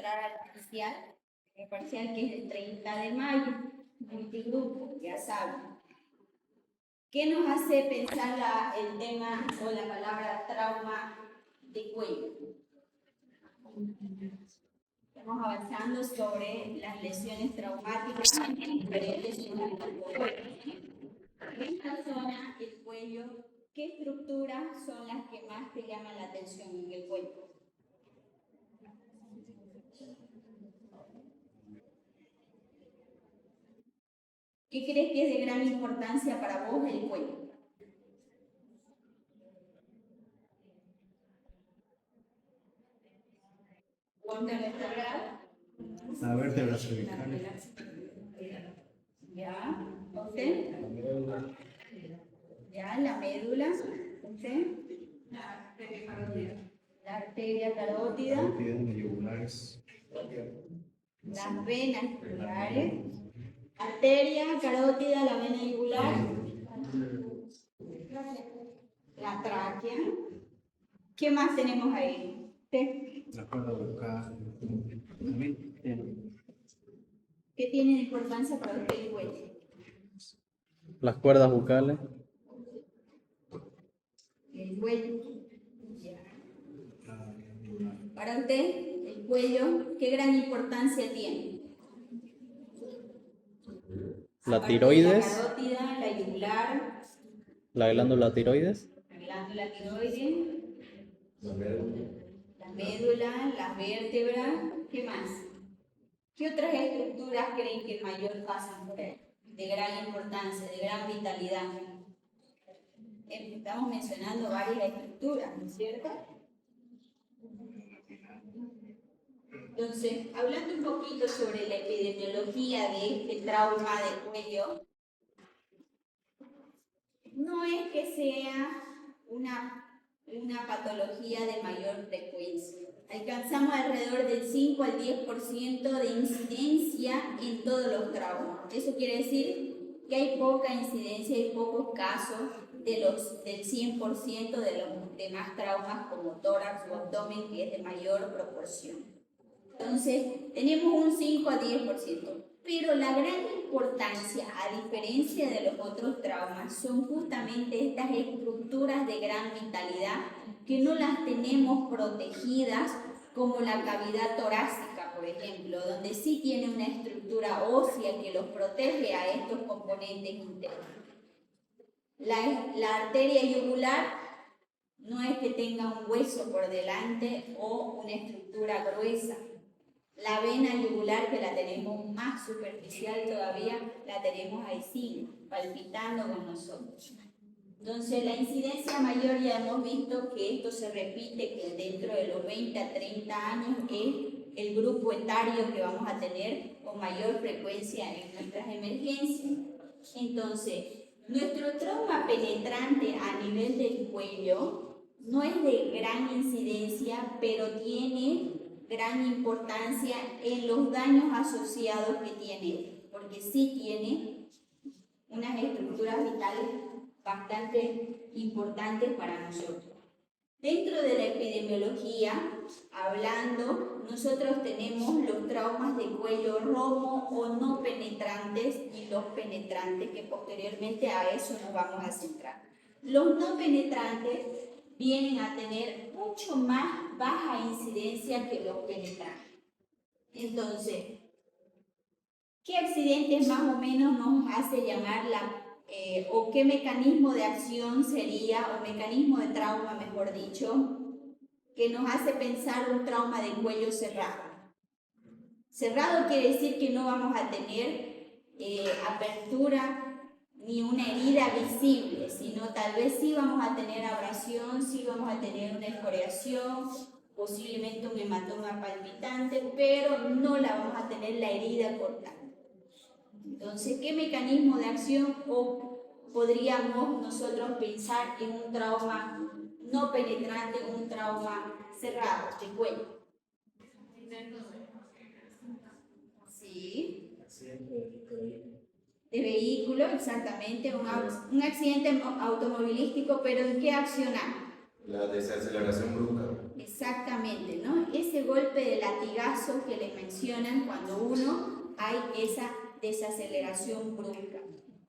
entrar al parcial, el parcial que es el 30 de mayo, multigrupo, ya saben. ¿Qué nos hace pensar el tema o la palabra trauma de cuello? Estamos avanzando sobre las lesiones traumáticas en diferentes zonas del cuello. En esta zona, el cuello, ¿qué estructuras son las que más te llaman la atención en el cuello? ¿Qué crees que es de gran importancia para vos el cuello? ¿Cuánto vertebral? La vértebra cervical. ¿Ya? ¿Usted? ¿Ya? ¿La médula? ¿Usted? La arteria carótida. Carótida, yugulares. Las venas yugulares. Arteria carótida, la vena yugular. La tráquea. ¿Qué más tenemos ahí? ¿Usted? La cuerda bucal. ¿Qué tiene de importancia para usted el cuello? Las cuerdas bucales. El cuello. Para usted, el cuello, ¿qué gran importancia tiene? La tiroides. La carótida, la yugular. La glándula tiroides. La glándula tiroides. La médula, las vértebras. ¿Qué más? ¿Qué otras estructuras creen que mayor pasan por ahí? De gran importancia, de gran vitalidad. Estamos mencionando varias estructuras, ¿no es cierto? Entonces, hablando un poquito sobre la epidemiología de este trauma de cuello, no es que sea una patología de mayor frecuencia. Alcanzamos alrededor del 5 al 10% de incidencia en todos los traumas. Eso quiere decir que hay poca incidencia, hay pocos casos del 100% de los demás traumas como tórax o abdomen, que es de mayor proporción. Entonces, tenemos un 5 a 10%. Pero la gran importancia, a diferencia de los otros traumas, son justamente estas estructuras de gran vitalidad que no las tenemos protegidas, como la cavidad torácica, por ejemplo, donde sí tiene una estructura ósea que los protege a estos componentes internos. La arteria yugular no es que tenga un hueso por delante o una estructura gruesa. La vena yugular, que la tenemos más superficial todavía, la tenemos ahí sí, palpitando con nosotros. Entonces, la incidencia mayor, ya hemos visto que esto se repite, que dentro de los 20 a 30 años es el grupo etario que vamos a tener con mayor frecuencia en nuestras emergencias. Entonces, nuestro trauma penetrante a nivel del cuello no es de gran incidencia, pero tiene gran importancia en los daños asociados que tiene, porque sí tiene unas estructuras vitales bastante importantes para nosotros. Dentro de la epidemiología, hablando, nosotros tenemos los traumas de cuello romo o no penetrantes y los penetrantes, que posteriormente a eso nos vamos a centrar. Los no penetrantes vienen a tener mucho más baja incidencia que los penetrantes. Entonces, ¿qué accidentes más o menos nos hace llamar o qué mecanismo de acción sería, o mecanismo de trauma, mejor dicho, que nos hace pensar un trauma de cuello cerrado? Cerrado quiere decir que no vamos a tener apertura ni una herida visible, sino tal vez sí vamos a tener abrasión, sí vamos a tener una escoriación, posiblemente un hematoma palpitante, pero no la vamos a tener la herida cortada. Entonces, ¿qué mecanismo de acción podríamos nosotros pensar en un trauma no penetrante, un trauma cerrado de cuello? Sí. De vehículo, exactamente, un accidente automovilístico, pero ¿en qué accionar? La desaceleración brusca. Exactamente, ¿no? Ese golpe de latigazo que les mencionan cuando uno hay esa desaceleración brusca.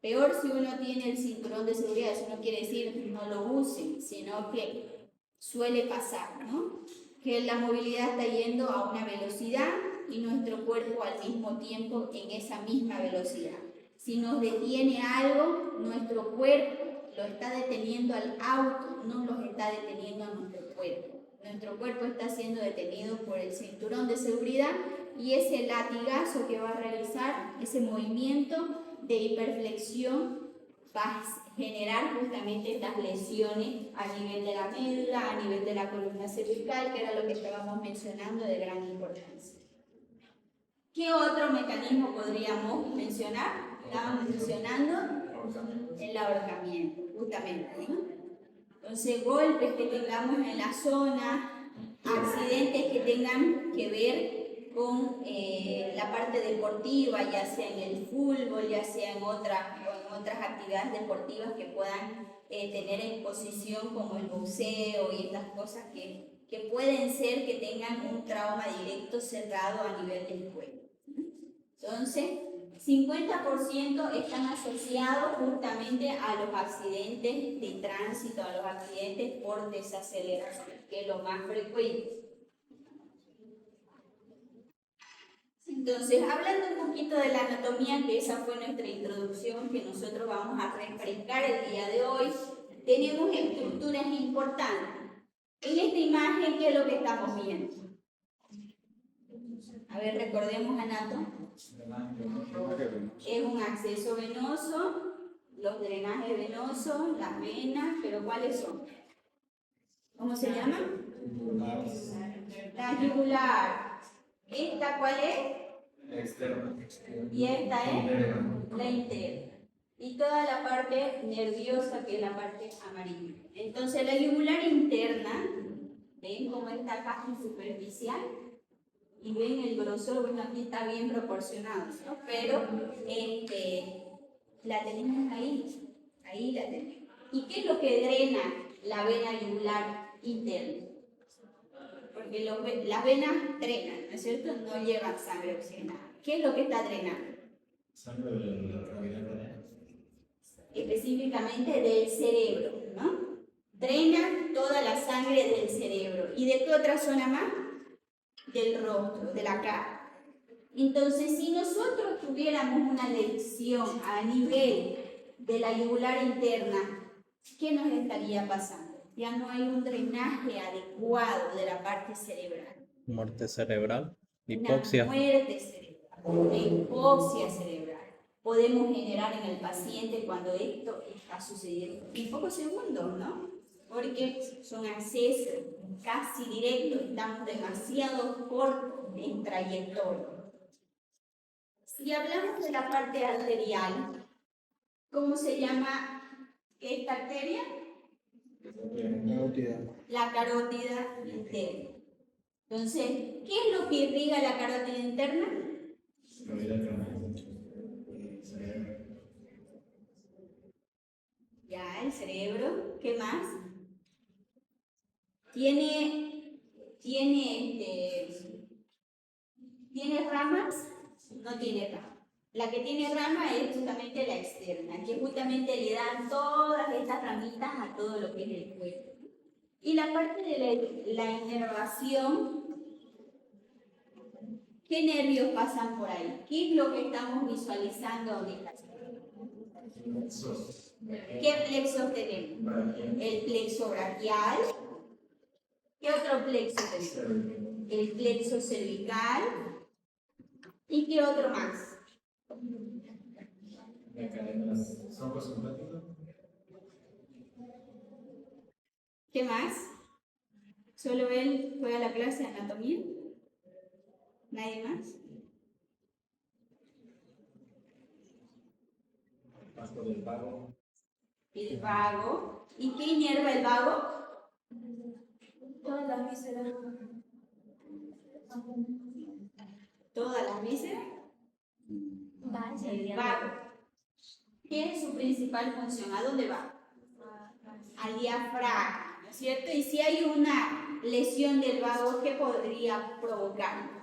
Peor si uno tiene el cinturón de seguridad, eso no quiere decir no lo usen, sino que suele pasar, ¿no? Que la movilidad está yendo a una velocidad y nuestro cuerpo al mismo tiempo en esa misma velocidad. Si nos detiene algo, nuestro cuerpo lo está deteniendo al auto, no los está deteniendo a nuestro cuerpo. Nuestro cuerpo está siendo detenido por el cinturón de seguridad y ese latigazo que va a realizar, ese movimiento de hiperflexión, va a generar justamente estas lesiones a nivel de la médula, a nivel de la columna cervical, que era lo que estábamos mencionando de gran importancia. ¿Qué otro mecanismo podríamos mencionar? Estábamos mencionando el ahorcamiento, justamente, ¿no? Entonces, golpes que tengamos en la zona, accidentes que tengan que ver con la parte deportiva, ya sea en el fútbol, ya sea en otras actividades deportivas que puedan tener exposición, como el boxeo y estas cosas que pueden ser que tengan un trauma directo cerrado a nivel del cuello. Entonces, 50% están asociados justamente a los accidentes de tránsito, a los accidentes por desaceleración, que es lo más frecuente. Entonces, hablando un poquito de la anatomía, que esa fue nuestra introducción, que nosotros vamos a refrescar el día de hoy, tenemos estructuras importantes. En esta imagen, ¿qué es lo que estamos viendo? A ver, recordemos, anato. Es un acceso venoso, los drenajes venosos, las venas, pero ¿cuáles son? ¿Cómo se llaman? La yugular. ¿Esta cuál es? Externa. Y esta es la interna. Y toda la parte nerviosa, que es la parte amarilla. Entonces la yugular interna, ¿ven cómo está casi superficial? Y ven el grosor, bueno, aquí está bien proporcionado, ¿no? Pero la tenemos ahí la tenemos. ¿Y qué es lo que drena la vena yugular interna? Porque las venas drenan, ¿no es cierto? No llevan sangre oxigenada. ¿Qué es lo que está drenando? Sangre de la cavidad. Específicamente del cerebro, ¿no? Drena toda la sangre del cerebro. ¿Y de qué otra zona más? Del rostro, de la cara. Entonces, si nosotros tuviéramos una lesión a nivel de la yugular interna, ¿qué nos estaría pasando? Ya no hay un drenaje adecuado de la parte cerebral. Muerte cerebral, Una hipoxia. muerte cerebral, una hipoxia cerebral. Podemos generar en el paciente cuando esto está sucediendo en pocos segundos, ¿no? Porque son accesos casi directos, estamos demasiado cortos en trayectoria. Si hablamos de la parte arterial, ¿cómo se llama esta arteria? La carótida interna. Entonces, ¿qué es lo que irriga la carótida interna? Ya, el cerebro. ¿Qué más? ¿Tiene ramas? No tiene ramas. La que tiene rama es justamente la externa, que justamente le dan todas estas ramitas a todo lo que es el cuerpo. Y la parte de la inervación, ¿qué nervios pasan por ahí? ¿Qué es lo que estamos visualizando ahorita? ¿Qué plexos tenemos? El plexo braquial. ¿Qué otro plexo tenemos? El plexo cervical. ¿Y qué otro más? ¿Qué más? ¿Solo él fue a la clase de anatomía? ¿Nadie más? El vago. ¿Y qué inerva el vago? Todas las vísceras. ¿Todas las vísceras? El vago. ¿Qué es su principal función? ¿A dónde va? Al diafragma, ¿no es cierto? Y si hay una lesión del vago, ¿qué podría provocar?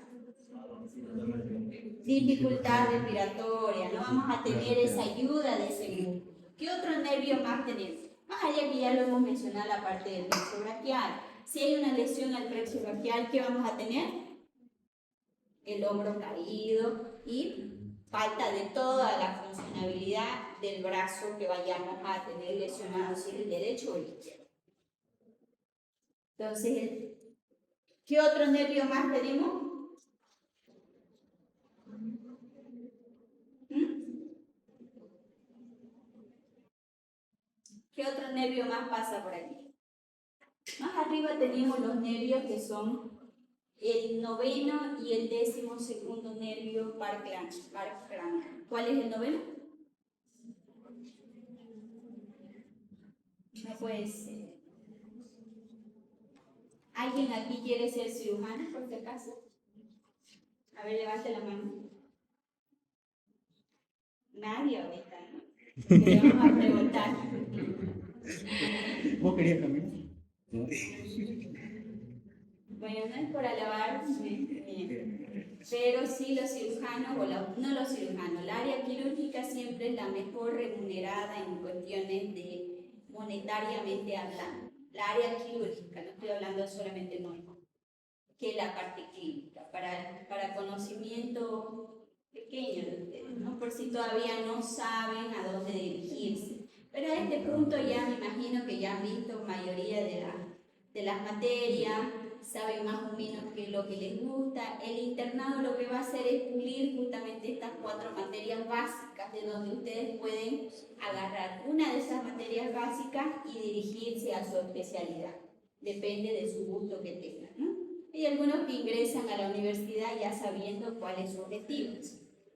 Dificultad respiratoria, no vamos a tener esa ayuda de ese músculo. ¿Qué otro nervio más tenemos? Más allá que ya lo hemos mencionado, la parte del plexo braquial. Si hay una lesión al plexo braquial, ¿qué vamos a tener? El hombro caído y falta de toda la funcionalidad del brazo que vayamos a tener lesionado, si el derecho o el izquierdo. Entonces, ¿qué otro nervio más tenemos? ¿Qué otro nervio más pasa por aquí? Más arriba tenemos los nervios que son el noveno y el 12º nervio parcraniano. ¿Cuál es el noveno? No puede ser. ¿Alguien aquí quiere ser cirujano, por si acaso? A ver, levante la mano. Nadie ahorita, ¿no? Le vamos a preguntar. ¿Vos querías caminar? Bueno, no es por alabarme, pero sí los cirujanos, no los cirujanos, el área quirúrgica siempre es la mejor remunerada en cuestiones de monetariamente hablando. La área quirúrgica, no estoy hablando solamente médico, que la parte clínica, para conocimiento pequeño de ustedes, ¿no? Por si todavía no saben a dónde dirigirse. Pero a este punto ya me imagino que ya han visto mayoría de las materias, saben más o menos qué es lo que les gusta. El internado lo que va a hacer es pulir justamente estas 4 materias básicas de donde ustedes pueden agarrar una de esas materias básicas y dirigirse a su especialidad. Depende de su gusto que tengan, ¿no? Hay algunos que ingresan a la universidad ya sabiendo cuál es su objetivo,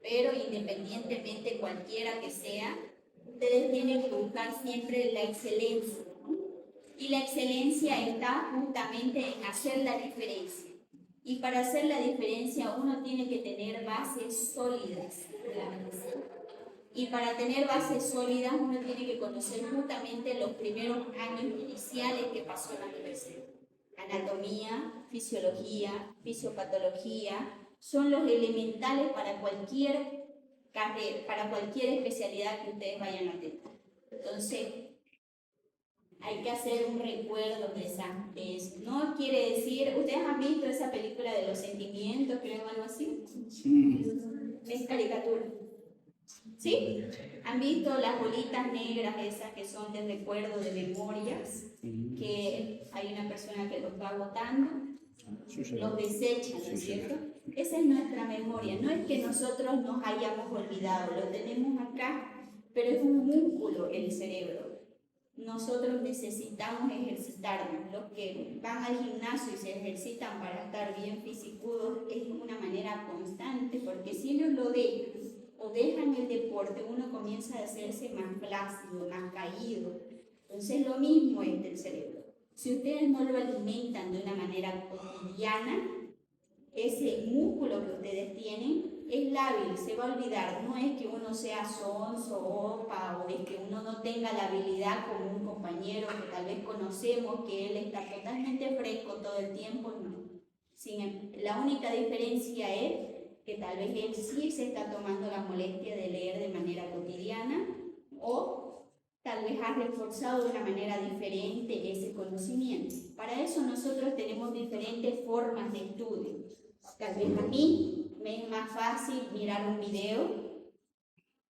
pero independientemente cualquiera que sea, ustedes tienen que buscar siempre la excelencia, ¿no? Y la excelencia está justamente en hacer la diferencia. Y para hacer la diferencia uno tiene que tener bases sólidas de la medicina. Y para tener bases sólidas uno tiene que conocer justamente los primeros años iniciales que pasó en la universidad. Anatomía, fisiología, fisiopatología, son los elementales para cualquier carrera, para cualquier especialidad que ustedes vayan a tener. Entonces, hay que hacer un recuerdo de esa. No quiere decir, ¿ustedes han visto esa película de los sentimientos, creo, algo así? Es caricatura. ¿Sí? ¿Han visto las bolitas negras esas que son de recuerdo, de memorias? Que hay una persona que los va botando, los desecha, ¿no es cierto? Esa es nuestra memoria. No es que nosotros nos hayamos olvidado, lo tenemos acá, pero es un músculo el cerebro. Nosotros necesitamos ejercitarnos. Los que van al gimnasio y se ejercitan para estar bien fisicudos es una manera constante, porque si ellos lo dejan o dejan el deporte, uno comienza a hacerse más flácido, más caído. Entonces lo mismo es del cerebro. Si ustedes no lo alimentan de una manera cotidiana, ese músculo que ustedes tienen es lábil, se va a olvidar. No es que uno sea sonso, opa, o es que uno no tenga la habilidad como un compañero que tal vez conocemos, que él está totalmente fresco todo el tiempo, no. La única diferencia es que tal vez él sí se está tomando la molestia de leer de manera cotidiana o tal vez ha reforzado de una manera diferente ese conocimiento. Para eso nosotros tenemos diferentes formas de estudio. Tal vez a mí me es más fácil mirar un video,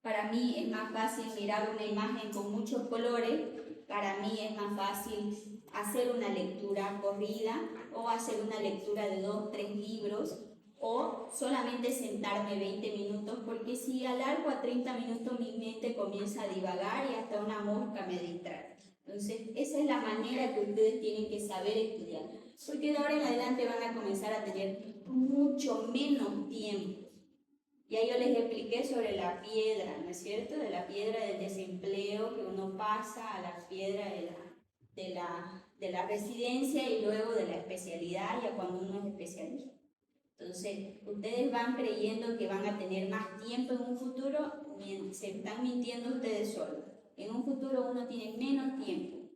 para mí es más fácil mirar una imagen con muchos colores, para mí es más fácil hacer una lectura corrida o hacer una lectura de 2, 3 libros o solamente sentarme 20 minutos, porque si alargo a 30 minutos mi mente comienza a divagar y hasta una mosca me distrae. Entonces, esa es la manera que ustedes tienen que saber estudiar, porque de ahora en adelante van a comenzar a tener mucho menos tiempo. Ya yo les expliqué sobre la piedra, ¿no es cierto? De la piedra del desempleo que uno pasa a la piedra de la residencia y luego de la especialidad, ya cuando uno es especialista. Entonces, ustedes van creyendo que van a tener más tiempo en un futuro, se están mintiendo ustedes solos. En un futuro uno tiene menos tiempo.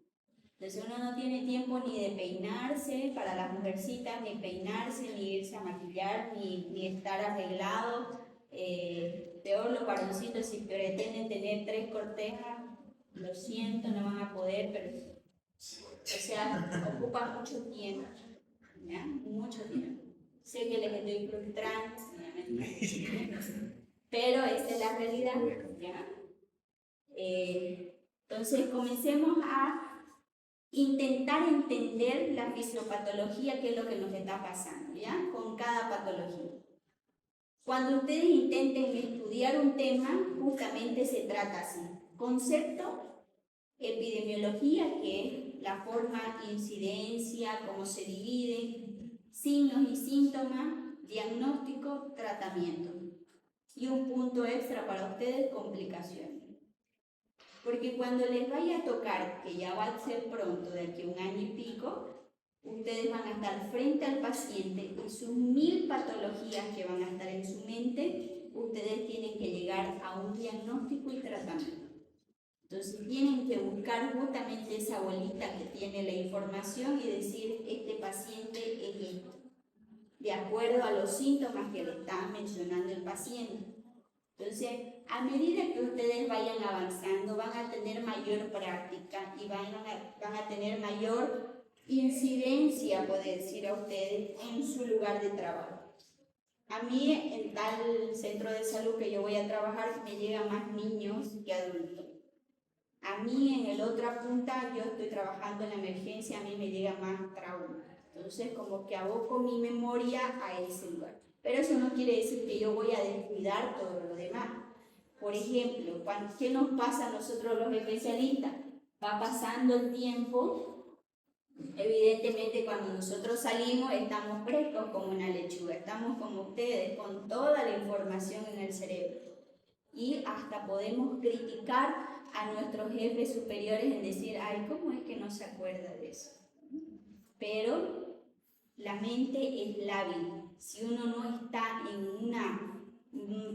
Entonces uno no tiene tiempo ni de peinarse para las mujercitas, ni peinarse, ni irse a maquillar, ni estar arreglado. Peor los varoncitos, si pretenden tener 3 cortejas, lo siento, no van a poder, pero, o sea, ocupa mucho tiempo, ¿ya? Mucho tiempo. Sé que les estoy frustrando, pero esa es la realidad, ¿ya? Entonces comencemos a intentar entender la fisiopatología, qué es lo que nos está pasando, ¿ya? Con cada patología. Cuando ustedes intenten estudiar un tema, justamente se trata así. Concepto, epidemiología, que es la forma, incidencia, cómo se divide, signos y síntomas, diagnóstico, tratamiento. Y un punto extra para ustedes, complicaciones. Porque cuando les vaya a tocar, que ya va a ser pronto, de aquí a 1 año y pico, ustedes van a estar frente al paciente y sus 1000 patologías que van a estar en su mente, ustedes tienen que llegar a un diagnóstico y tratamiento. Entonces tienen que buscar justamente esa bolita que tiene la información y decir, este paciente es esto, de acuerdo a los síntomas que le está mencionando el paciente. Entonces, a medida que ustedes vayan avanzando, van a tener mayor práctica y van a tener mayor incidencia, puedo decir a ustedes, en su lugar de trabajo. A mí, en tal centro de salud que yo voy a trabajar, me llegan más niños que adultos. A mí, en el otra punta, yo estoy trabajando en la emergencia, a mí me llega más trauma. Entonces, como que aboco mi memoria a ese lugar. Pero eso no quiere decir que yo voy a descuidar todo lo demás. Por ejemplo, ¿qué nos pasa a nosotros los especialistas? Va pasando el tiempo, evidentemente cuando nosotros salimos estamos frescos como una lechuga, estamos como ustedes, con toda la información en el cerebro. Y hasta podemos criticar a nuestros jefes superiores en decir, ay, ¿cómo es que no se acuerda de eso? Pero la mente es lábil. Si uno no está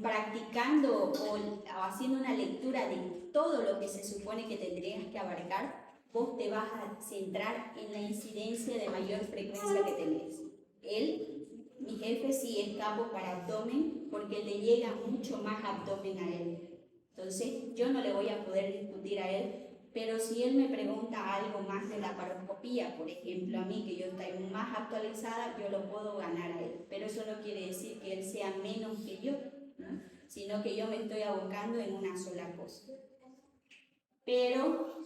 practicando o haciendo una lectura de todo lo que se supone que tendrías que abarcar, vos te vas a centrar en la incidencia de mayor frecuencia que tenés. Mi jefe sí es capo para abdomen porque le llega mucho más abdomen a él. Entonces yo no le voy a poder discutir a él, pero si él me pregunta algo más de la paroscopía, por ejemplo, a mí que yo estoy más actualizada, yo lo puedo ganar a él. Pero eso no quiere decir que él sea menos que yo, ¿no? Sino que yo me estoy abocando en una sola cosa. Pero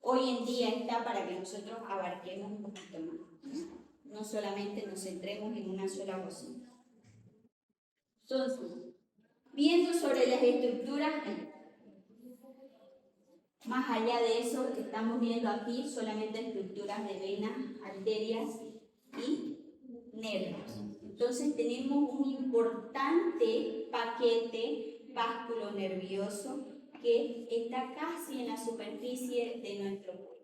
hoy en día está para que nosotros abarquemos un poquito más, no solamente nos centremos en una sola cosita. Entonces, viendo sobre las estructuras, más allá de eso, estamos viendo aquí solamente estructuras de venas, arterias y nervios. Entonces tenemos un importante paquete vasculonervioso que está casi en la superficie de nuestro cuerpo.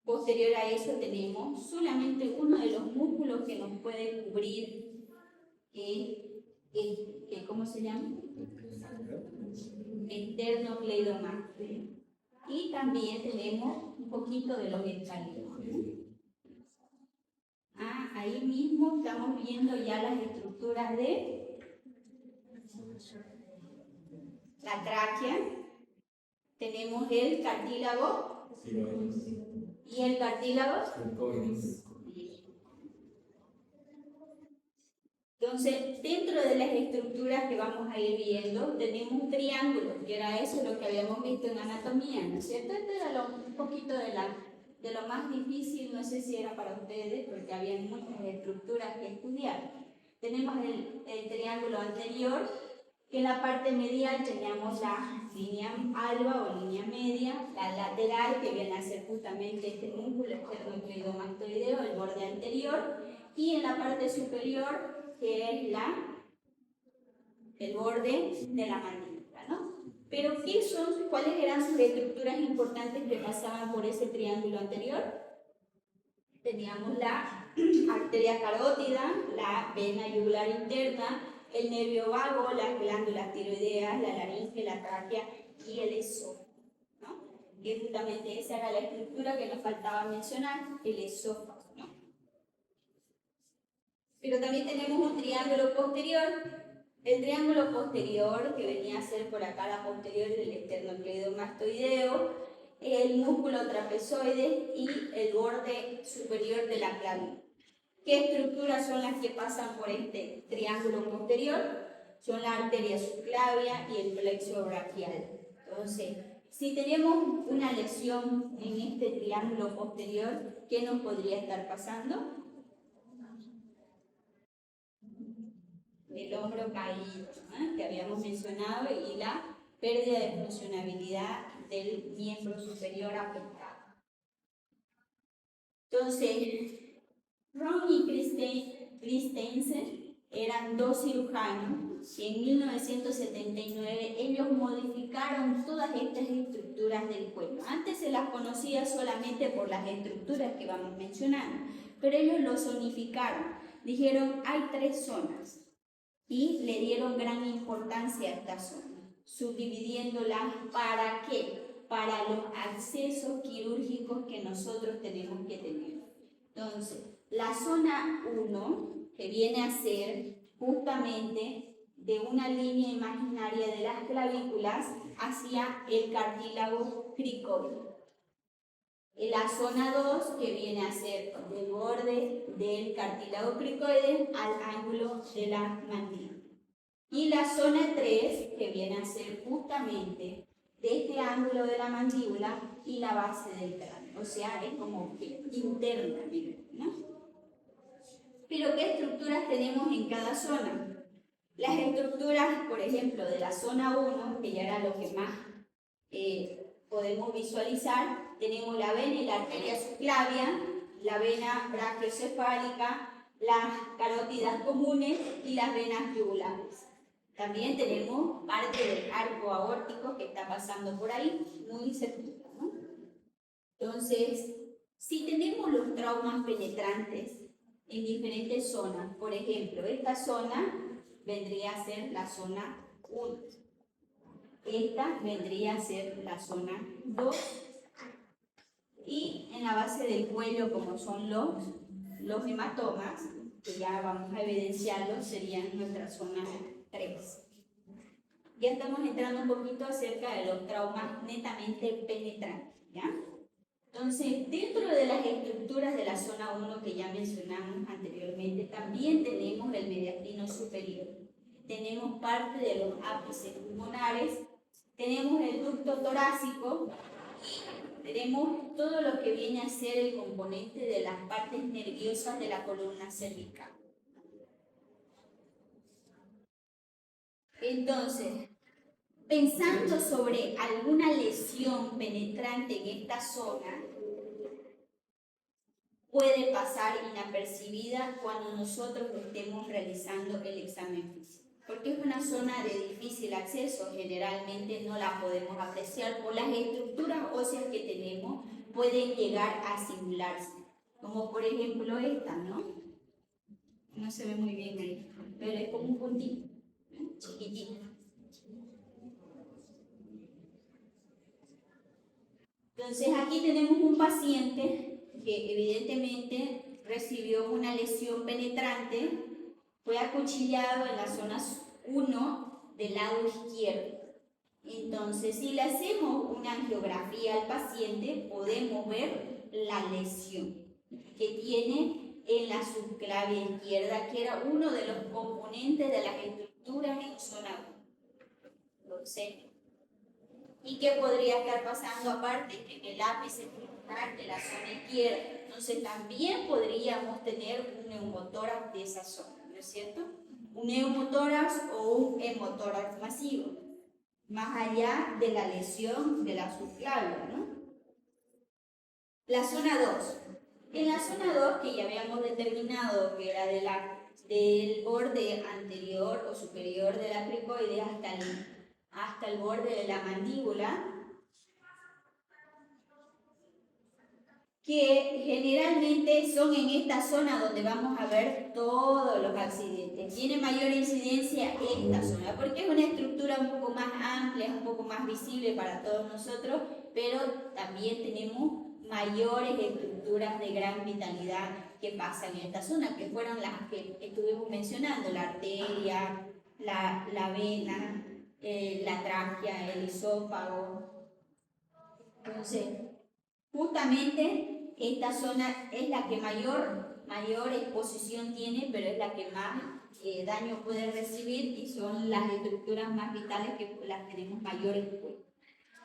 Posterior a eso tenemos solamente uno de los músculos que nos puede cubrir, ¿cómo se llama? Esternocleidomasto. Y también tenemos un poquito de los escalenos. Ahí mismo estamos viendo ya las estructuras de la tráquea. Tenemos el cartílago y el cartílago. Entonces, dentro de las estructuras que vamos a ir viendo, tenemos un triángulo, que era eso lo que habíamos visto en anatomía, ¿no es cierto? Este era un poquito de lo más difícil, no sé si era para ustedes, porque había muchas estructuras que estudiar. Tenemos el triángulo anterior, que en la parte medial teníamos la línea alba o línea media, la lateral, que viene a ser justamente este músculo esternocleidomastoideo, el borde anterior, y en la parte superior, que es el borde de la mandíbula, ¿no? Pero ¿cuáles eran sus estructuras importantes que pasaban por ese triángulo anterior? Teníamos la arteria carótida, la vena yugular interna, el nervio vago, las glándulas tiroideas, la laringe, la tráquea y el esófago, ¿no? que justamente esa era la estructura que nos faltaba mencionar, el esófago, ¿no? Pero también tenemos un triángulo posterior. El triángulo posterior, que venía a ser por acá la posterior del esternocleidomastoideo, el músculo trapezoide y el borde superior de la clavícula. ¿Qué estructuras son las que pasan por este triángulo posterior? Son la arteria subclavia y el plexo braquial. Entonces, si tenemos una lesión en este triángulo posterior, ¿qué nos podría estar pasando? El hombro caído, ¿eh? Que habíamos mencionado, y la pérdida de funcionabilidad del miembro superior afectado. Entonces, Ron y Christensen eran dos cirujanos y en 1979 ellos modificaron todas estas estructuras del cuello. Antes se las conocía solamente por las estructuras que vamos mencionando, pero ellos lo zonificaron. Dijeron, hay 3 zonas. Y le dieron gran importancia a esta zona, subdividiéndolas. ¿Para qué? Para los accesos quirúrgicos que nosotros tenemos que tener. Entonces, la zona 1, que viene a ser justamente de una línea imaginaria de las clavículas hacia el cartílago cricoide. La zona 2, que viene a ser del borde del cartílago cricoide al ángulo de la mandíbula. Y la zona 3, que viene a ser justamente de este ángulo de la mandíbula y la base del cráneo. O sea, es como que internamente, ¿no? Pero ¿qué estructuras tenemos en cada zona? Las estructuras, por ejemplo, de la zona 1, que ya era lo que más podemos visualizar, tenemos la vena y la arteria subclavia, la vena brachiocefálica, las carótidas comunes y las venas yugulares. También tenemos parte del arco aórtico que está pasando por ahí, muy cerquita, ¿no? Entonces, si tenemos los traumas penetrantes en diferentes zonas, por ejemplo, esta zona vendría a ser la zona 1. Esta vendría a ser la zona 2. Y en la base del cuello, como son los hematomas, que ya vamos a evidenciarlos, serían nuestra zona 3. Ya estamos entrando un poquito acerca de los traumas netamente penetrantes, ¿ya? Entonces, dentro de las estructuras de la zona 1 que ya mencionamos anteriormente, también tenemos el mediastino superior. Tenemos parte de los ápices pulmonares, tenemos el ducto torácico y tenemos todo lo que viene a ser el componente de las partes nerviosas de la columna cervical. Entonces, pensando sobre alguna lesión penetrante en esta zona, puede pasar inapercibida cuando nosotros estemos realizando el examen físico. Porque es una zona de difícil acceso, generalmente no la podemos apreciar por las estructuras óseas que tenemos, pueden llegar a simularse. Como por ejemplo esta, ¿no? No se ve muy bien ahí, pero es como un puntito, chiquitito. Entonces aquí tenemos un paciente que evidentemente recibió una lesión penetrante, fue acuchillado en la zona 1 del lado izquierdo. Entonces, si le hacemos una angiografía al paciente, podemos ver la lesión que tiene en la subclavia izquierda, que era uno de los componentes de las estructuras en zona 1. Entonces, ¿y qué podría estar pasando aparte? En el ápice pulmonar de la zona izquierda. Entonces también podríamos tener un neumotórax de esa zona, ¿no es cierto? Un neumotórax o un hemotórax masivo, más allá de la lesión de la subclavia, ¿no? La zona 2. En la zona 2, que ya habíamos determinado que era del borde anterior o superior de la cricoide hasta el borde de la mandíbula, que generalmente son en esta zona donde vamos a ver todos los accidentes. Tiene mayor incidencia esta zona, porque es una estructura un poco más amplia, un poco más visible para todos nosotros, pero también tenemos mayores estructuras de gran vitalidad que pasan en esta zona, que fueron las que estuvimos mencionando, la arteria, la vena, la tráquea, el esófago. Entonces, justamente esta zona es la que mayor exposición tiene, pero es la que más daño puede recibir y son las estructuras más vitales que las tenemos mayores.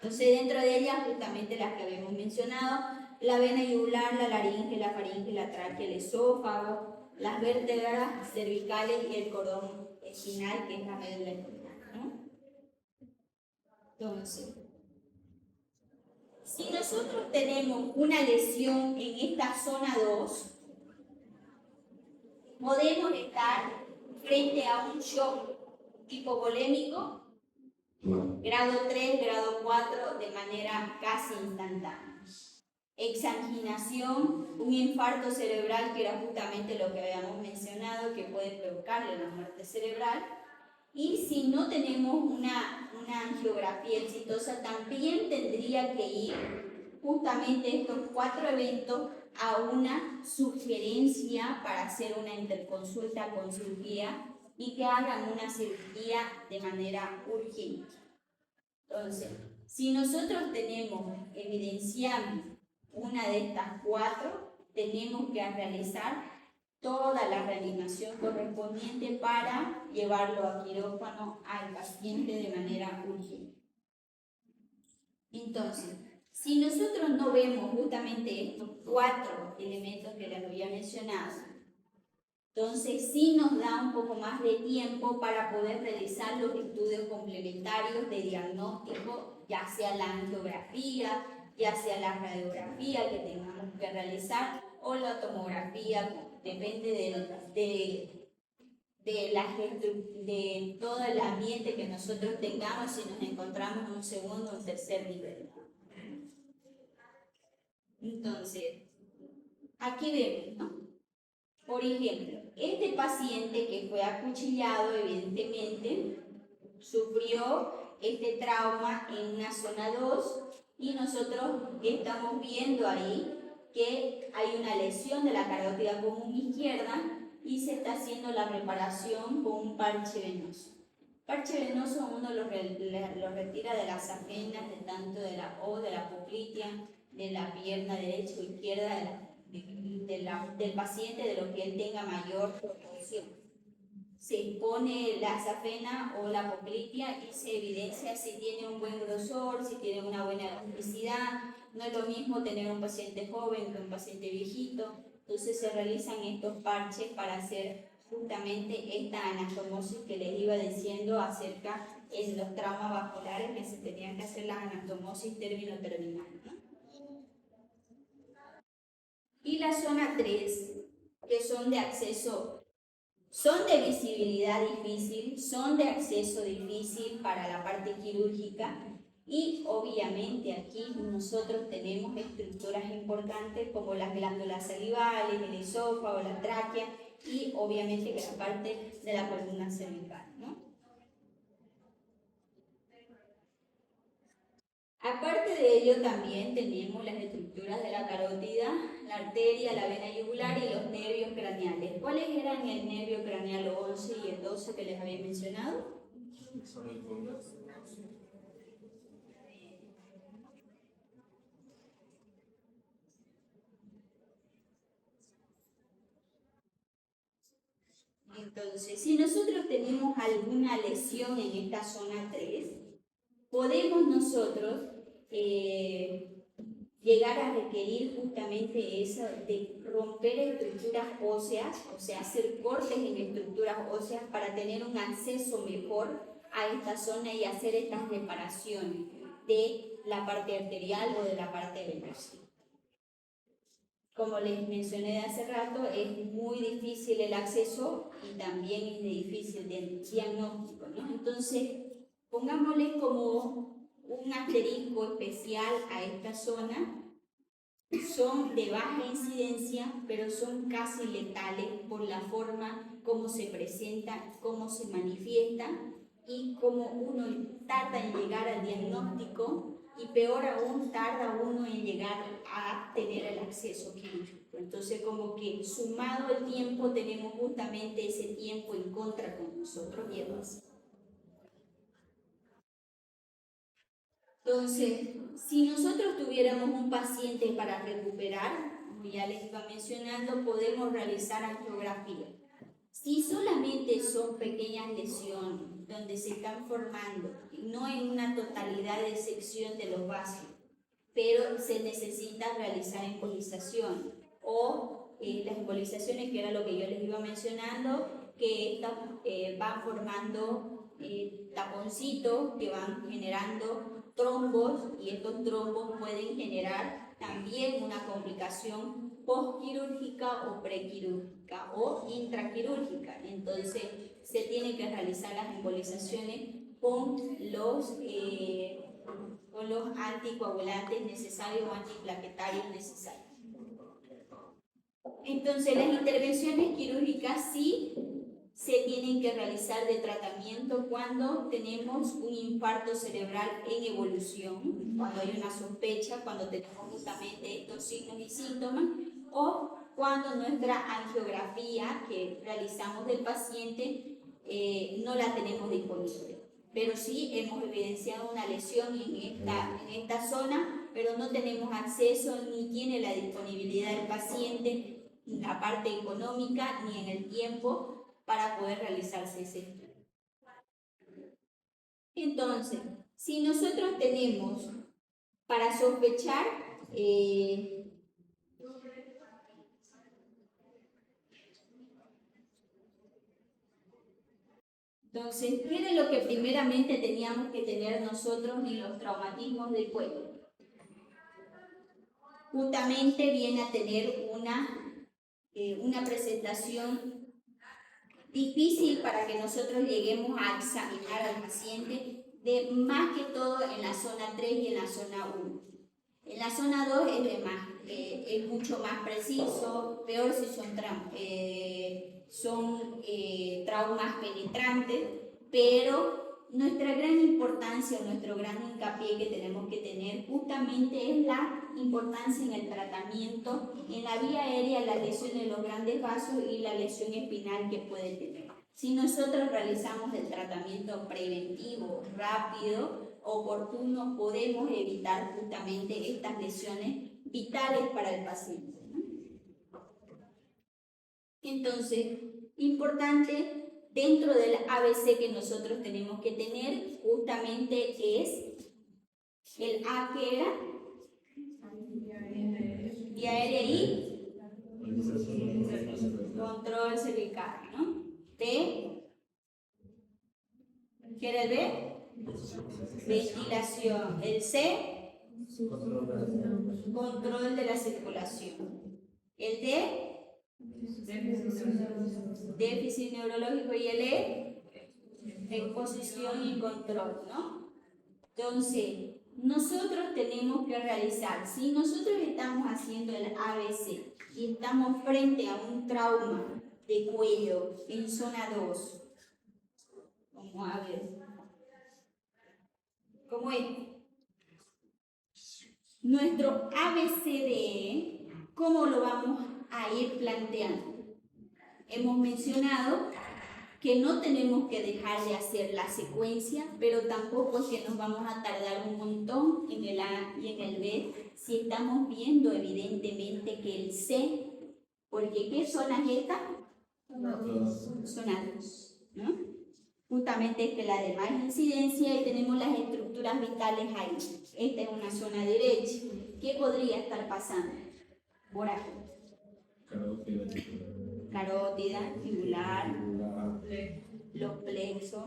Entonces, dentro de ellas, justamente las que habíamos mencionado, la vena yugular, la laringe, la faringe, la tráquea, el esófago, las vértebras cervicales y el cordón espinal, que es la médula espinal, ¿no? Entonces, si nosotros tenemos una lesión en esta zona 2, podemos estar frente a un shock hipovolémico, grado 3, grado 4, de manera casi instantánea. Exanginación, un infarto cerebral, que era justamente lo que habíamos mencionado, que puede provocarle la muerte cerebral. Y si no tenemos una angiografía exitosa, también tendría que ir justamente estos 4 eventos a una sugerencia para hacer una interconsulta con cirugía y que hagan una cirugía de manera urgente. Entonces, si nosotros tenemos evidenciando una de estas 4, tenemos que realizar toda la reanimación correspondiente para llevarlo a quirófano al paciente de manera urgente. Entonces, si nosotros no vemos justamente estos 4 elementos que les había mencionado, entonces sí nos da un poco más de tiempo para poder realizar los estudios complementarios de diagnóstico, ya sea la angiografía, ya sea la radiografía que tengamos que realizar o la tomografía, depende de todo el ambiente que nosotros tengamos, si nos encontramos en un segundo o tercer nivel. Entonces, aquí vemos, ¿no? Por ejemplo, este paciente que fue acuchillado, evidentemente, sufrió este trauma en una zona 2 y nosotros estamos viendo ahí que hay una lesión de la carótida común izquierda y se está haciendo la reparación con un parche venoso. Parche venoso uno lo retira de las apenas, de tanto de la poplitea, de la pierna derecha o izquierda, del paciente, de lo que él tenga mayor proporción. Se pone la safena o la poplitea y se evidencia si tiene un buen grosor, si tiene una buena elasticidad. No es lo mismo tener un paciente joven que un paciente viejito. Entonces se realizan estos parches para hacer justamente esta anastomosis que les iba diciendo acerca de los traumas vasculares, que se tenían que hacer la anastomosis término-terminal, ¿no? Y la zona 3, que son de acceso, son de visibilidad difícil, son de acceso difícil para la parte quirúrgica y obviamente aquí nosotros tenemos estructuras importantes como las glándulas salivales, el esófago, la tráquea y obviamente que la parte de la columna cervical, ¿no? Aparte de ello, también tenemos las estructuras de la carótida, la arteria, la vena yugular y los nervios craneales. ¿Cuáles eran el nervio craneal 11 y el 12 que les había mencionado? Entonces, si nosotros tenemos alguna lesión en esta zona 3, podemos nosotros llegar a requerir justamente eso de romper estructuras óseas, o sea, hacer cortes en estructuras óseas para tener un acceso mejor a esta zona y hacer estas reparaciones de la parte arterial o de la parte venosa. Como les mencioné hace rato, es muy difícil el acceso y también es difícil el diagnóstico, ¿no? Entonces, pongámosle como un asterisco especial a esta zona. Son de baja incidencia, pero son casi letales por la forma como se presenta, cómo se manifiesta y cómo uno tarda en llegar al diagnóstico y peor aún tarda uno en llegar a tener el acceso quirúrgico. Entonces como que sumado el tiempo tenemos justamente ese tiempo en contra con nosotros y demás. Entonces, si nosotros tuviéramos un paciente para recuperar, como ya les iba mencionando, podemos realizar angiografía. Si solamente son pequeñas lesiones donde se están formando, no en una totalidad de sección de los vasos, pero se necesita realizar embolización o las embolizaciones, que era lo que yo les iba mencionando, que estas van formando taponcitos que van generando trombos, y estos trombos pueden generar también una complicación postquirúrgica o prequirúrgica o intraquirúrgica. Entonces se tienen que realizar las embolizaciones con los anticoagulantes necesarios o antiplaquetarios necesarios. Entonces las intervenciones quirúrgicas sí se tienen que realizar de tratamiento cuando tenemos un infarto cerebral en evolución, cuando hay una sospecha, cuando tenemos justamente estos signos y síntomas, o cuando nuestra angiografía que realizamos del paciente no la tenemos disponible. Pero sí hemos evidenciado una lesión en esta zona, pero no tenemos acceso ni tiene la disponibilidad del paciente, la parte económica, ni en el tiempo para poder realizarse ese estudio. Entonces, si nosotros tenemos para sospechar entonces, ¿qué era lo que primeramente teníamos que tener nosotros en los traumatismos del cuello? Justamente viene a tener una presentación difícil para que nosotros lleguemos a examinar al paciente, más que todo en la zona 3 y en la zona 1. En la zona 2 es mucho más preciso, peor si son traumas penetrantes, pero nuestra gran importancia, nuestro gran hincapié que tenemos que tener justamente es la importancia en el tratamiento, en la vía aérea, la lesión de los grandes vasos y la lesión espinal que puede tener. Si nosotros realizamos el tratamiento preventivo, rápido, oportuno, podemos evitar justamente estas lesiones vitales para el paciente, ¿no? Entonces, importante dentro del ABC que nosotros tenemos que tener justamente es el A, que era vía aérea y control cervical, ¿no? B, ¿qué era el B? Ventilación. El C, control de la circulación. El D, déficit neurológico, y el E, exposición y control, ¿no? Entonces, nosotros tenemos que realizar, si nosotros estamos haciendo el ABC y estamos frente a un trauma de cuello en zona 2, vamos a ver, ¿cómo es? Nuestro ABCDE, ¿cómo lo vamos a ir planteando? Hemos mencionado que no tenemos que dejar de hacer la secuencia, pero tampoco es que nos vamos a tardar un montón en el A y en el B si estamos viendo evidentemente que el C, porque ¿qué zona es esta? Zona 2, ¿no? Justamente esta es la de más incidencia y tenemos las estructuras vitales ahí. Esta es una zona derecha. ¿Qué podría estar pasando? Por aquí. Carótida, tibular, los plexos.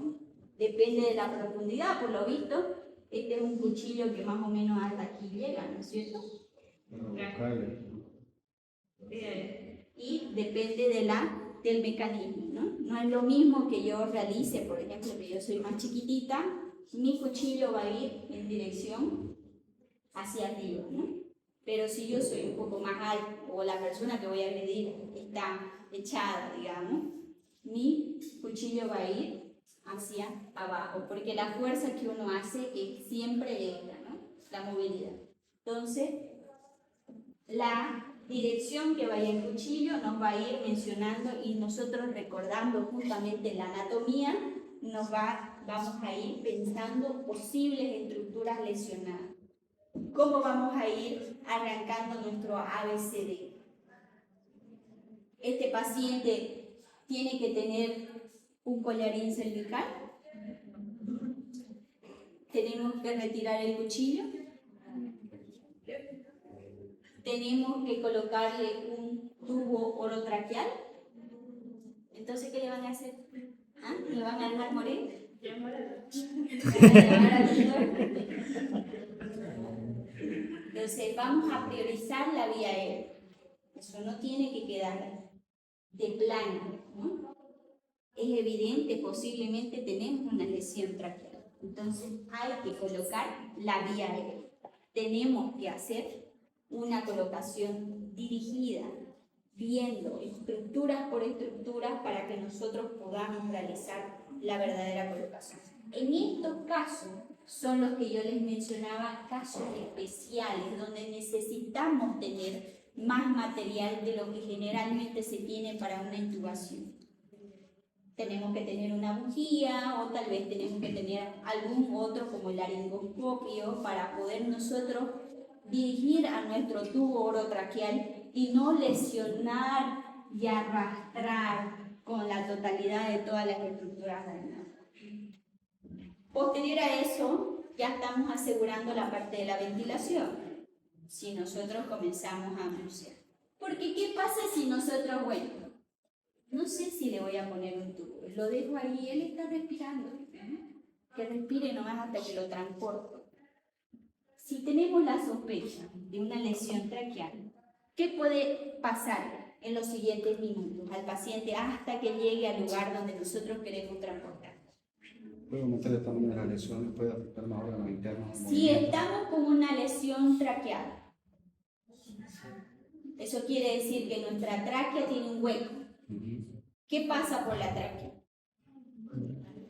Depende de la profundidad, por lo visto. Este es un cuchillo que más o menos hasta aquí llega, ¿no es cierto? Y depende del mecanismo, ¿no? No es lo mismo que yo realice, por ejemplo, que yo soy más chiquitita, mi cuchillo va a ir en dirección hacia arriba, ¿no? Pero si yo soy un poco más alto o la persona que voy a agredir está echada, digamos, mi cuchillo va a ir hacia abajo, porque la fuerza que uno hace es siempre esta, ¿no? la movilidad. Entonces, la dirección que vaya el cuchillo nos va a ir mencionando y nosotros recordando justamente la anatomía, vamos a ir pensando posibles estructuras lesionadas. ¿Cómo vamos a ir arrancando nuestro ABCD? Este paciente tiene que tener un collarín cervical. Tenemos que retirar el cuchillo. Tenemos que colocarle un tubo orotraqueal. Entonces, ¿qué le van a hacer? ¿Ah? ¿Le van a dejar morir? Entonces, vamos a priorizar la vía aérea. Eso no tiene que quedar de plano, ¿no? Es evidente, posiblemente tenemos una lesión traqueal. Entonces, hay que colocar la vía aérea. Tenemos que hacer una colocación dirigida, viendo estructuras por estructuras para que nosotros podamos realizar la verdadera colocación. En estos casos son los que yo les mencionaba, casos especiales, donde necesitamos tener más material de lo que generalmente se tiene para una intubación. Tenemos que tener una bujía o tal vez tenemos que tener algún otro como el laringoscopio para poder nosotros dirigir a nuestro tubo orotraqueal y no lesionar y arrastrar con la totalidad de todas las estructuras dañadas. Posterior a eso, ya estamos asegurando la parte de la ventilación, si nosotros comenzamos a anunciar. Porque, ¿qué pasa si nosotros, bueno, no sé si le voy a poner un tubo, lo dejo ahí, él está respirando, que respire nomás hasta que lo transporto? Si tenemos la sospecha de una lesión traqueal, ¿qué puede pasar en los siguientes minutos al paciente hasta que llegue al lugar donde nosotros queremos transportar? Puede aumentar el tamaño de la lesión, puede afectar más órganos internos. Si estamos con una lesión traqueal, eso quiere decir que nuestra tráquea tiene un hueco. ¿Qué pasa por la tráquea?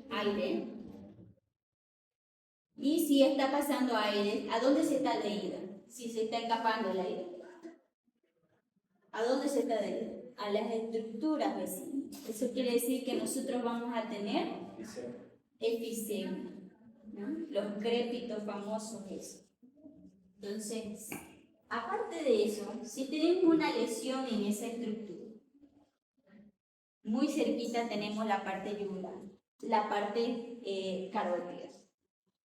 Aire. Y si está pasando aire, ¿a dónde se está de ida? Si se está escapando el aire, ¿a dónde se está de ida? A las estructuras vecinas. Eso quiere decir que nosotros vamos a tener efisema, ¿no? Los crépitos famosos esos. Entonces, aparte de eso, si tenemos una lesión en esa estructura, muy cerquita tenemos la parte yugular, la parte carótida.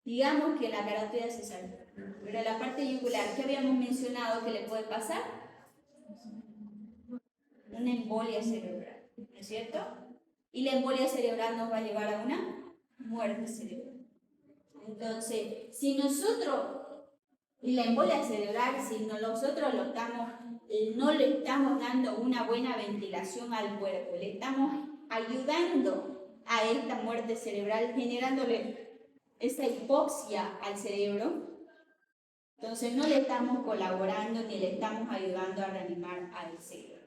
Digamos que la carótida se salva, pero la parte yugular, ¿qué habíamos mencionado que le puede pasar? Una embolia cerebral, ¿no es cierto? Y la embolia cerebral nos va a llevar a una muerte cerebral. Entonces, si nosotros, y la embolia cerebral, si nosotros no le estamos dando una buena ventilación al cuerpo, le estamos ayudando a esta muerte cerebral, generándole esa hipoxia al cerebro, entonces no le estamos colaborando ni le estamos ayudando a reanimar al cerebro.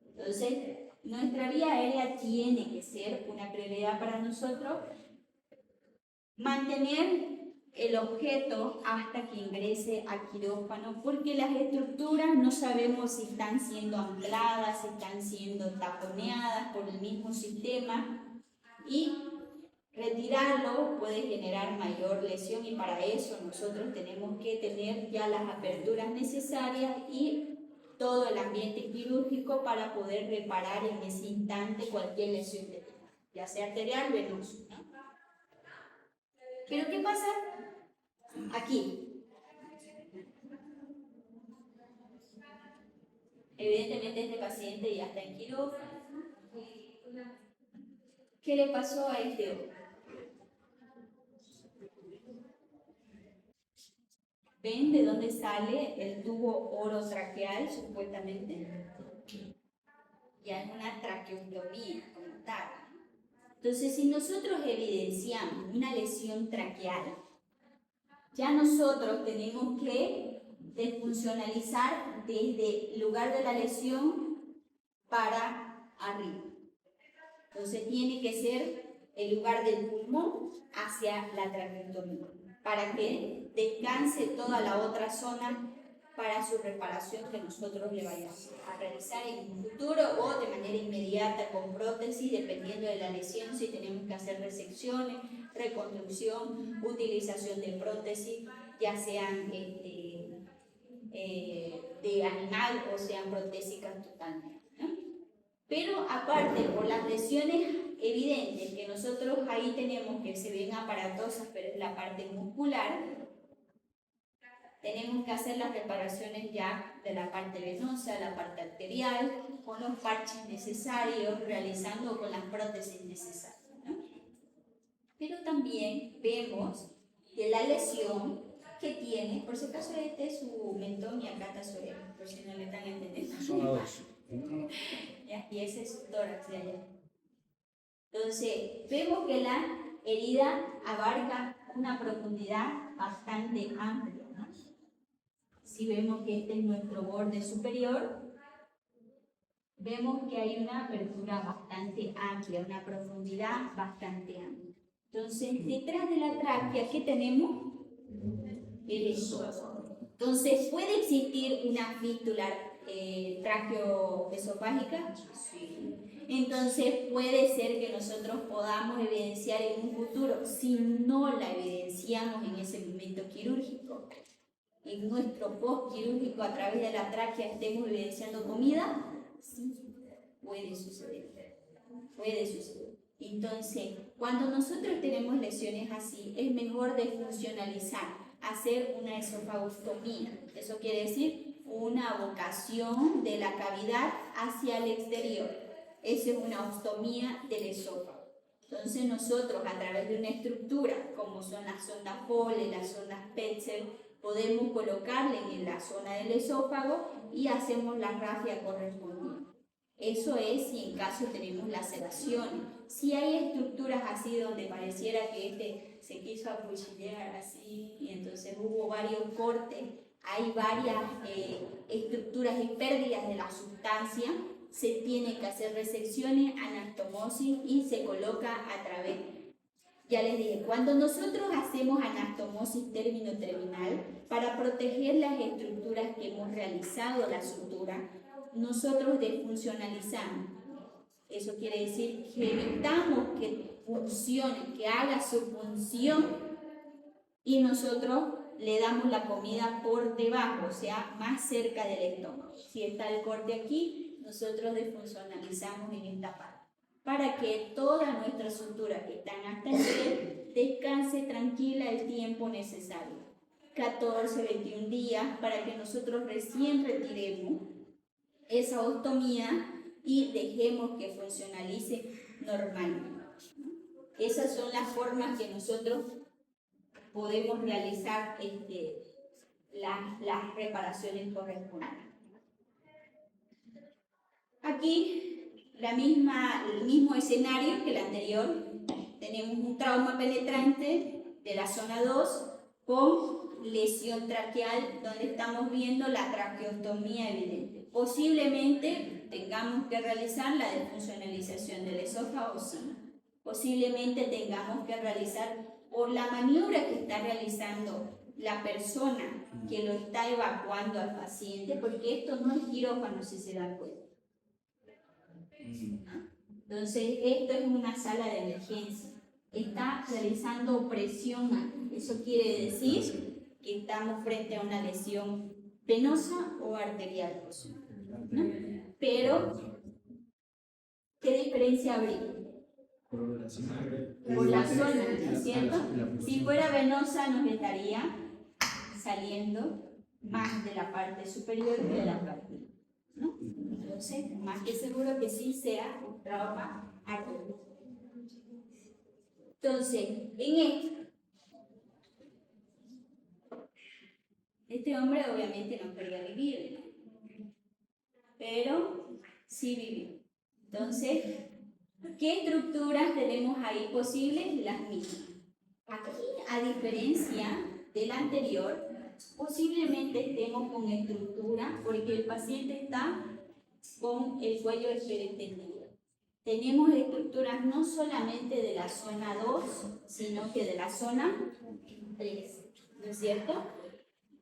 Entonces, nuestra vía aérea tiene que ser una prioridad para nosotros, mantener el objeto hasta que ingrese al quirófano, porque las estructuras no sabemos si están siendo ancladas, si están siendo taponeadas por el mismo sistema, y retirarlo puede generar mayor lesión, y para eso nosotros tenemos que tener ya las aperturas necesarias y todo el ambiente quirúrgico para poder reparar en ese instante cualquier lesión que tenga, ya sea arterial o venosa, ¿no? Pero ¿qué pasa aquí? Evidentemente este paciente ya está en quirófano. ¿Qué le pasó a este hombre? ¿Ven de dónde sale el tubo orotraqueal supuestamente? Ya es una traqueotomía como tal. Entonces, si nosotros evidenciamos una lesión traqueal, ya nosotros tenemos que desfuncionalizar desde el lugar de la lesión para arriba. Entonces, tiene que ser el lugar del pulmón hacia la traqueotomía. para que descanse toda la otra zona para su reparación que nosotros le vayamos a realizar en un futuro o de manera inmediata con prótesis, dependiendo de la lesión, si tenemos que hacer resecciones, reconstrucción, utilización de prótesis, ya sean de animal o sean protésicas totalmente, ¿no? Pero aparte, por las lesiones evidentes que nosotros ahí tenemos que se ven aparatosas, pero es la parte muscular, tenemos que hacer las reparaciones ya de la parte venosa, la parte arterial, con los parches necesarios, realizando con las prótesis necesarias, ¿no? Pero también vemos que la lesión que tiene, por si acaso este es su mentón y acá está su oreja, por si no le están entendiendo. Zona 2. Y ese es su tórax de allá. Entonces, vemos que la herida abarca una profundidad bastante amplia, ¿no? Si vemos que este es nuestro borde superior, vemos que hay una apertura bastante amplia, una profundidad bastante amplia. Entonces, detrás de la tráquea, ¿qué tenemos? El esófago. Entonces, ¿puede existir una fístula tráqueo-esofágica? Sí. Entonces, puede ser que nosotros podamos evidenciar en un futuro, si no la evidenciamos en ese momento quirúrgico, en nuestro post quirúrgico a través de la tráquea estemos evidenciando comida, sí, puede suceder, puede suceder. Entonces, cuando nosotros tenemos lesiones así, es mejor defuncionalizar, hacer una esofagostomía. Eso quiere decir una abocación de la cavidad hacia el exterior. Esa es una ostomía del esófago. Entonces nosotros a través de una estructura, como son las sondas Foley, las sondas Petzel, podemos colocarle en la zona del esófago y hacemos la rafia correspondiente. Eso es si en caso tenemos laceraciones. Si hay estructuras así donde pareciera que se quiso acuchillar así y entonces hubo varios cortes, hay varias estructuras y pérdidas de la sustancia, se tiene que hacer resecciones, anastomosis y se coloca a través. Ya les dije, cuando nosotros hacemos anastomosis término-terminal, para proteger las estructuras que hemos realizado la sutura, nosotros defuncionalizamos. Eso quiere decir que evitamos que funcione, que haga su función y nosotros le damos la comida por debajo, o sea, más cerca del estómago. Si está el corte aquí, nosotros defuncionalizamos en esta parte, para que toda nuestra sutura que están hasta el pie descanse tranquila el tiempo necesario, 14, 21 días, para que nosotros recién retiremos esa ostomía y dejemos que funcionalice normalmente. Esas son las formas que nosotros podemos realizar las reparaciones correspondientes. Aquí el mismo escenario que el anterior. Tenemos un trauma penetrante de la zona 2 con lesión traqueal, donde estamos viendo la traqueostomía evidente. Posiblemente tengamos que realizar la defuncionalización del esófago, sí. Posiblemente tengamos que realizar, por la maniobra que está realizando la persona que lo está evacuando al paciente, porque esto no es quirófano, si se dan cuenta. Entonces, esto es una sala de emergencia. Está realizando presión. Eso quiere decir que estamos frente a una lesión venosa o arterial, ¿no? Pero, ¿qué diferencia habría? Por la zona, ¿no es cierto? Si fuera venosa nos estaría saliendo más de la parte superior que de la parte, ¿no? Entonces, más que seguro que sí sea un trauma arterial. Entonces, en este hombre obviamente no quería vivir, ¿no? Pero sí vivió. Entonces, ¿qué estructuras tenemos ahí posibles? Las mismas. Aquí, a diferencia del anterior, posiblemente estemos con estructura porque el paciente está con el cuello hiperentendido. Tenemos estructuras no solamente de la zona 2, sino que de la zona 3, ¿no es cierto?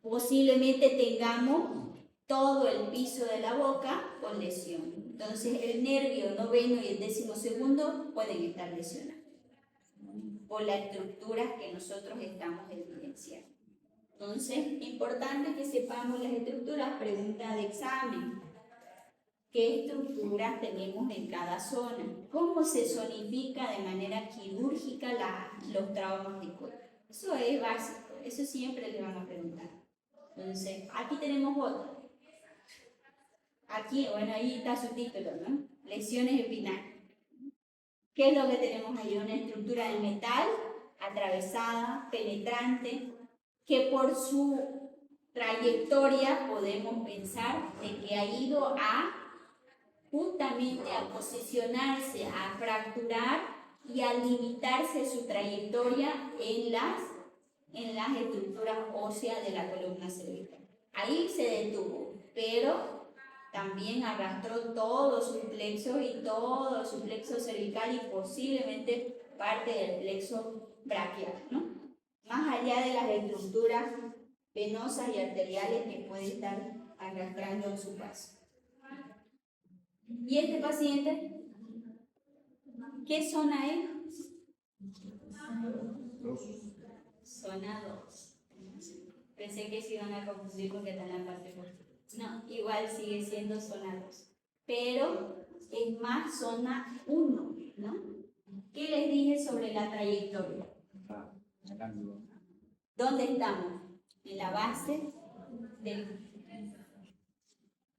Posiblemente tengamos todo el piso de la boca con lesión. Entonces el nervio noveno y el 12º pueden estar lesionados por las estructuras que nosotros estamos evidenciando. Entonces, importante que sepamos las estructuras, pregunta de examen. ¿Qué estructuras tenemos en cada zona? ¿Cómo se zonifica de manera quirúrgica los traumas de cuello? Eso es básico, eso siempre le van a preguntar. Entonces, aquí tenemos otro. Aquí, bueno, ahí está su título, ¿no? Lesiones espinales. ¿Qué es lo que tenemos ahí? Una estructura de metal atravesada, penetrante, que por su trayectoria podemos pensar de que ha ido justamente a posicionarse, a fracturar y a limitarse su trayectoria en las estructuras óseas de la columna cervical. Ahí se detuvo, pero también arrastró todo su plexo y todo su plexo cervical y posiblemente parte del plexo braquial, ¿no? Más allá de las estructuras venosas y arteriales que puede estar arrastrando en su paso. ¿Y este paciente? ¿Qué zona es? Zona 2. Pensé que se iban a confundir porque está en la parte posterior. No, igual sigue siendo zona 2. Pero es más zona 1, ¿no? ¿Qué les dije sobre la trayectoria? ¿Dónde estamos? En la base del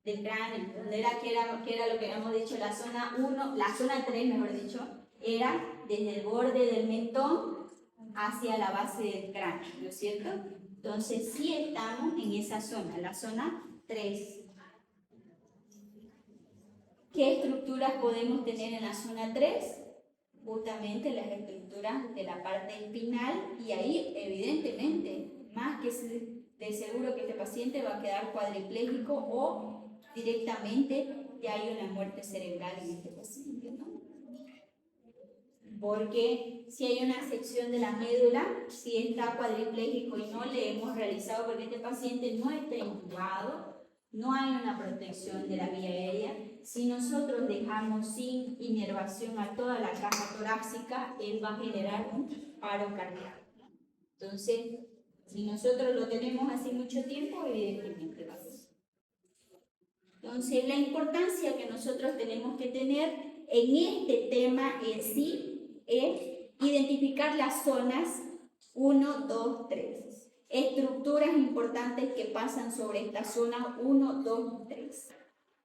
cráneo, donde que era lo que habíamos dicho, la zona 1, la zona 3, mejor dicho, era desde el borde del mentón hacia la base del cráneo, ¿no es cierto? Entonces sí estamos en esa zona, la zona 3. ¿Qué estructuras podemos tener en la zona 3? Justamente las estructuras de la parte espinal, y ahí evidentemente, más que de seguro que este paciente va a quedar cuadripléjico o directamente ya hay una muerte cerebral en este paciente, ¿no? Porque si hay una sección de la médula, si está cuadripléjico y no le hemos realizado, porque este paciente no está intubado, no hay una protección de la vía aérea. Si nosotros dejamos sin inervación a toda la caja torácica, él va a generar un paro cardíaco. Entonces, si nosotros lo tenemos hace mucho tiempo, evidentemente va a ser. Entonces, la importancia que nosotros tenemos que tener en este tema en sí es identificar las zonas 1, 2, 3. Estructuras importantes que pasan sobre esta zona 1, 2, 3.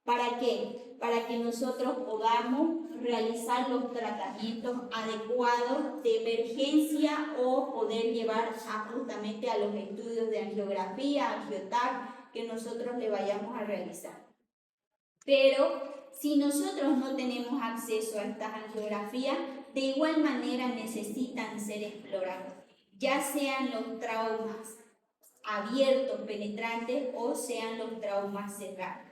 ¿Para qué? Para que nosotros podamos realizar los tratamientos adecuados de emergencia o poder llevar justamente a los estudios de angiografía, angiotac, que nosotros le vayamos a realizar. Pero si nosotros no tenemos acceso a estas angiografías, de igual manera necesitan ser explorados, ya sean los traumas abiertos, penetrantes, o sean los traumas cerrados.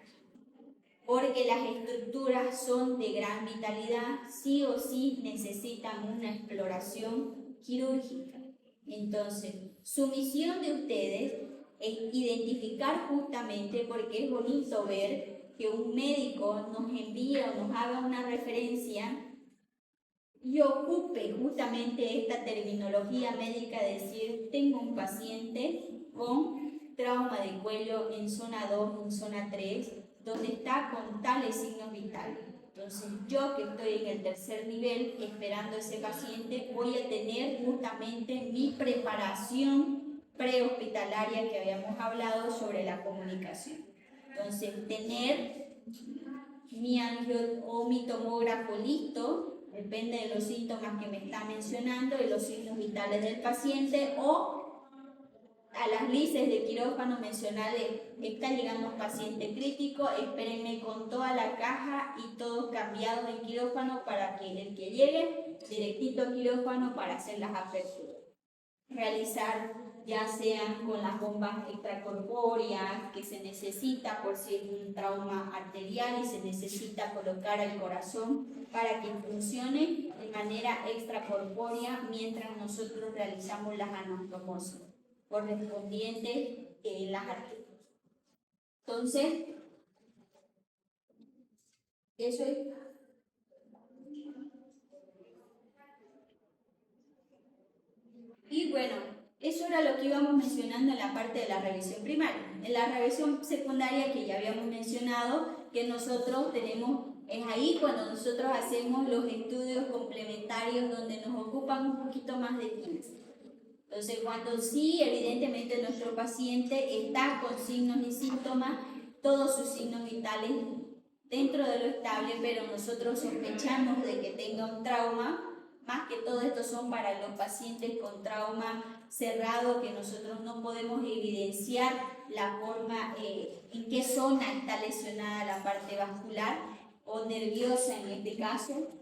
Porque las estructuras son de gran vitalidad, sí o sí necesitan una exploración quirúrgica. Entonces, su misión de ustedes es identificar justamente, porque es bonito ver que un médico nos envíe o nos haga una referencia y ocupe justamente esta terminología médica de decir, tengo un paciente con trauma de cuello en zona 2, en zona 3, donde está con tales signos vitales. Entonces, yo que estoy en el tercer nivel esperando a ese paciente, voy a tener justamente mi preparación prehospitalaria que habíamos hablado sobre la comunicación. Entonces, tener mi angio o mi tomógrafo listo, depende de los síntomas que me está mencionando, de los signos vitales del paciente, o a las lices de quirófano mencionales, está llegando un paciente crítico, espérenme con toda la caja y todos cambiados en quirófano para que el que llegue directito a quirófano para hacer las aperturas. realizar ya sean con las bombas extracorpóreas que se necesita por si es un trauma arterial y se necesita colocar al corazón para que funcione de manera extracorpórea mientras nosotros realizamos las anastomosis correspondientes en las arterias. Entonces, eso es. Y bueno, eso era lo que íbamos mencionando en la parte de la revisión primaria. En la revisión secundaria, que ya habíamos mencionado, que nosotros tenemos, es ahí cuando nosotros hacemos los estudios complementarios donde nos ocupan un poquito más de tiempo. Entonces, cuando sí, evidentemente nuestro paciente está con signos y síntomas, todos sus signos vitales dentro de lo estable, pero nosotros sospechamos de que tenga un trauma. Más que todo esto son para los pacientes con trauma cerrado, que nosotros no podemos evidenciar la forma, en qué zona está lesionada la parte vascular o nerviosa en este caso.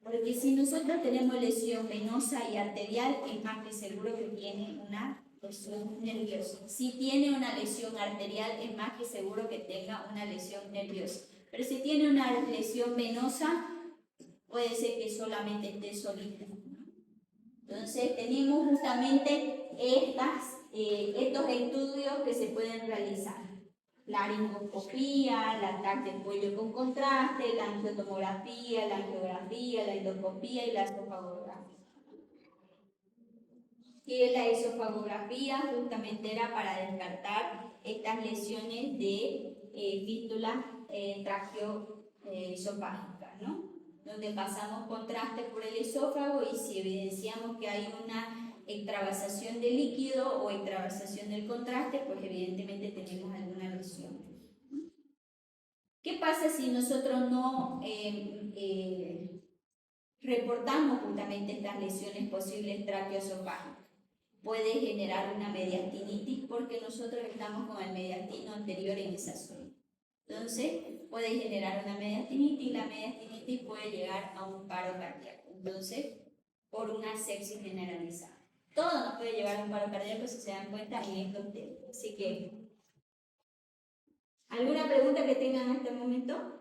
Porque si nosotros tenemos lesión venosa y arterial, es más que seguro que tiene una lesión nerviosa. Si tiene una lesión arterial, es más que seguro que tenga una lesión nerviosa. Pero si tiene una lesión venosa, puede ser que solamente esté solita. Entonces, tenemos justamente estos estudios que se pueden realizar. La laringoscopía, la TAC del cuello con contraste, la angiotomografía, la angiografía, la endoscopía y la esofagografía. Que la esofagografía justamente era para descartar estas lesiones de fístulas traqueoesofágicas, ¿no? Donde pasamos contraste por el esófago y si evidenciamos que hay una extravasación de líquido o extravasación del contraste, pues evidentemente tenemos alguna lesión. ¿Qué pasa si nosotros no reportamos justamente estas lesiones posibles traqueoesofágicas? Puede generar una mediastinitis porque nosotros estamos con el mediastino anterior en esa zona. Entonces, puede generar una mediastinitis y la mediastinitis puede llegar a un paro cardíaco. Entonces, por una sepsis generalizada. Todo nos puede llevar a un paro cardíaco si se dan cuenta en estos temas. Así que, ¿alguna pregunta que tengan en este momento?